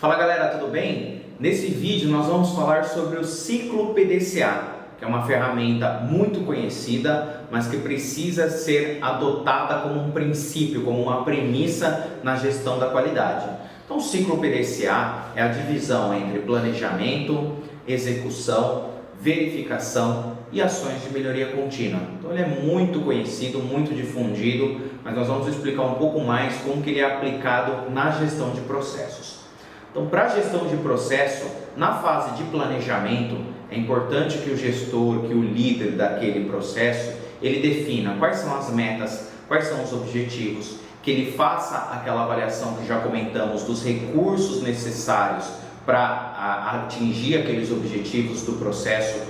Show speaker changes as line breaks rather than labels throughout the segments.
Fala galera, tudo bem? Nesse vídeo nós vamos falar sobre o ciclo PDCA, que é uma ferramenta muito conhecida, mas que precisa ser adotada como um princípio, como uma premissa na gestão da qualidade. Então o ciclo PDCA é a divisão entre planejamento, execução, verificação e ações de melhoria contínua. Então ele é muito conhecido, muito difundido, mas nós vamos explicar um pouco mais como que ele é aplicado na gestão de processos. Então, para a gestão de processo, na fase de planejamento, é importante que o gestor, que o líder daquele processo, ele defina quais são as metas, quais são os objetivos, que ele faça aquela avaliação que já comentamos dos recursos necessários para atingir aqueles objetivos do processo.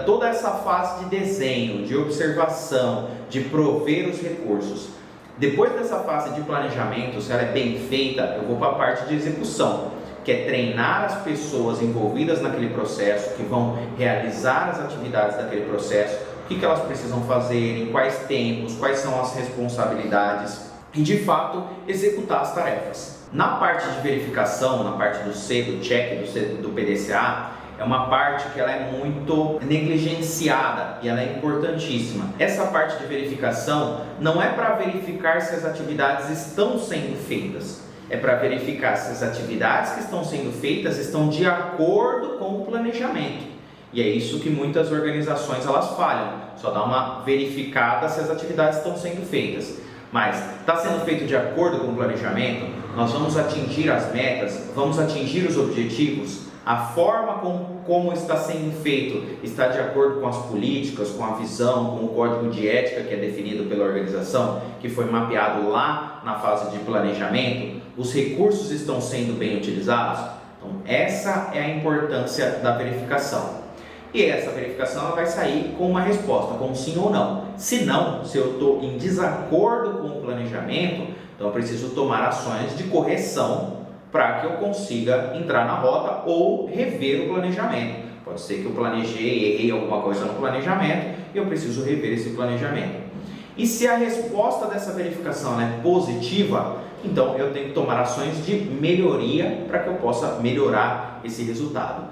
Toda essa fase de desenho, de observação, de prover os recursos. Depois dessa fase de planejamento, se ela é bem feita, eu vou para a parte de execução, que é treinar as pessoas envolvidas naquele processo, que vão realizar as atividades daquele processo, o que elas precisam fazer, em quais tempos, quais são as responsabilidades e, de fato, executar as tarefas. Na parte de verificação, na parte do C, do check, do PDCA, é uma parte que ela é muito negligenciada e ela é importantíssima. Essa parte de verificação não é para verificar se as atividades estão sendo feitas, é para verificar se as atividades que estão sendo feitas estão de acordo com o planejamento. E é isso que muitas organizações elas falham, só dá uma verificada se as atividades estão sendo feitas. Mas está sendo feito de acordo com o planejamento, nós vamos atingir as metas, vamos atingir os objetivos, a forma como está sendo feito está de acordo com as políticas, com a visão, com o código de ética que é definido pela organização, que foi mapeado lá na fase de planejamento, os recursos estão sendo bem utilizados. Então essa é a importância da verificação. E essa verificação ela vai sair com uma resposta, com sim ou não. Se não, se eu estou em desacordo com o planejamento, então eu preciso tomar ações de correção para que eu consiga entrar na rota ou rever o planejamento. Pode ser que eu planejei, errei alguma coisa no planejamento e eu preciso rever esse planejamento. E se a resposta dessa verificação é positiva, então eu tenho que tomar ações de melhoria para que eu possa melhorar esse resultado.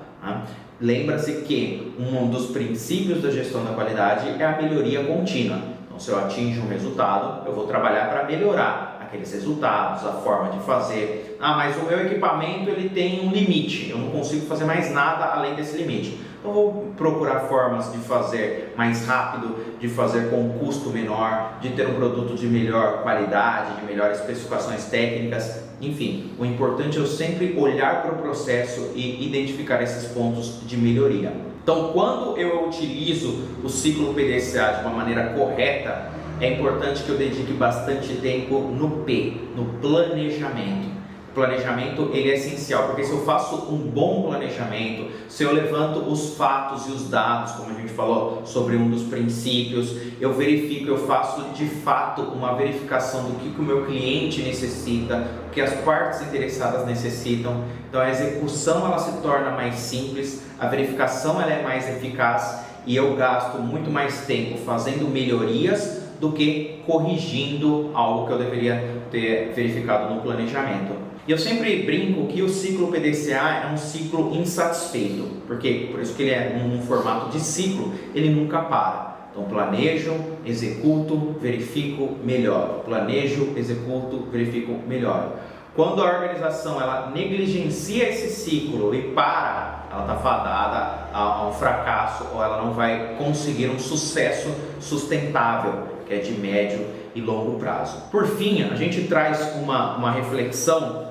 Lembra-se que um dos princípios da gestão da qualidade é a melhoria contínua. Então, se eu atingo um resultado, eu vou trabalhar para melhorar aqueles resultados, a forma de fazer. Mas o meu equipamento ele tem um limite, eu não consigo fazer mais nada além desse limite. Então, vou procurar formas de fazer mais rápido, de fazer com um custo menor, de ter um produto de melhor qualidade, de melhores especificações técnicas. Enfim, o importante é eu sempre olhar para o processo e identificar esses pontos de melhoria. Então, quando eu utilizo o ciclo PDCA de uma maneira correta, é importante que eu dedique bastante tempo no P, no planejamento. O planejamento ele é essencial, porque se eu faço um bom planejamento, se eu levanto os fatos e os dados, como a gente falou sobre um dos princípios, eu verifico, eu faço de fato uma verificação do que o meu cliente necessita, o que as partes interessadas necessitam. Então a execução ela se torna mais simples, a verificação ela é mais eficaz e eu gasto muito mais tempo fazendo melhorias do que corrigindo algo que eu deveria ter verificado no planejamento. E eu sempre brinco que o ciclo PDCA é um ciclo insatisfeito, porque por isso que ele é um formato de ciclo, ele nunca para. Então planejo, executo, verifico, melhoro. Planejo, executo, verifico, melhoro. Quando a organização ela negligencia esse ciclo e para, ela está fadada a um fracasso ou ela não vai conseguir um sucesso sustentável, que é de médio e longo prazo. Por fim, a gente traz uma reflexão,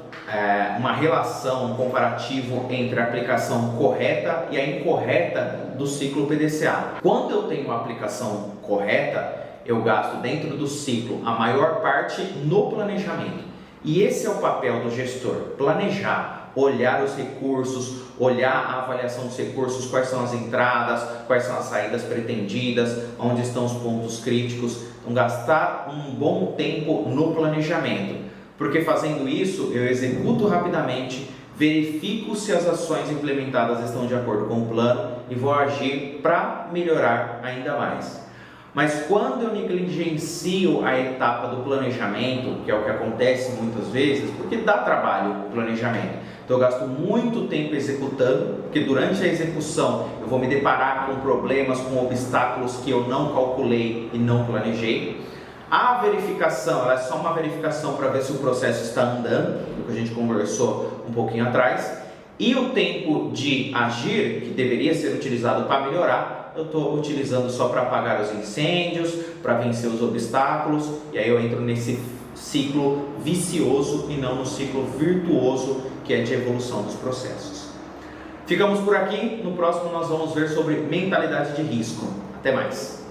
uma relação, um comparativo entre a aplicação correta e a incorreta do ciclo PDCA. Quando eu tenho uma aplicação correta, eu gasto dentro do ciclo a maior parte no planejamento. E esse é o papel do gestor, planejar, olhar os recursos, olhar a avaliação dos recursos, quais são as entradas, quais são as saídas pretendidas, onde estão os pontos críticos. Então, gastar um bom tempo no planejamento, porque fazendo isso eu executo rapidamente, verifico se as ações implementadas estão de acordo com o plano e vou agir para melhorar ainda mais. Mas quando eu negligencio a etapa do planejamento, que é o que acontece muitas vezes, porque dá trabalho o planejamento, Então eu gasto muito tempo executando, porque durante a execução eu vou me deparar com problemas, com obstáculos que eu não calculei e não planejei. A verificação, ela é só uma verificação para ver se o processo está andando, o que a gente conversou um pouquinho atrás. E o tempo de agir, que deveria ser utilizado para melhorar, eu estou utilizando só para apagar os incêndios, para vencer os obstáculos, e aí eu entro nesse ciclo vicioso e não no ciclo virtuoso, que é de evolução dos processos. Ficamos por aqui, no próximo nós vamos ver sobre mentalidade de risco. Até mais!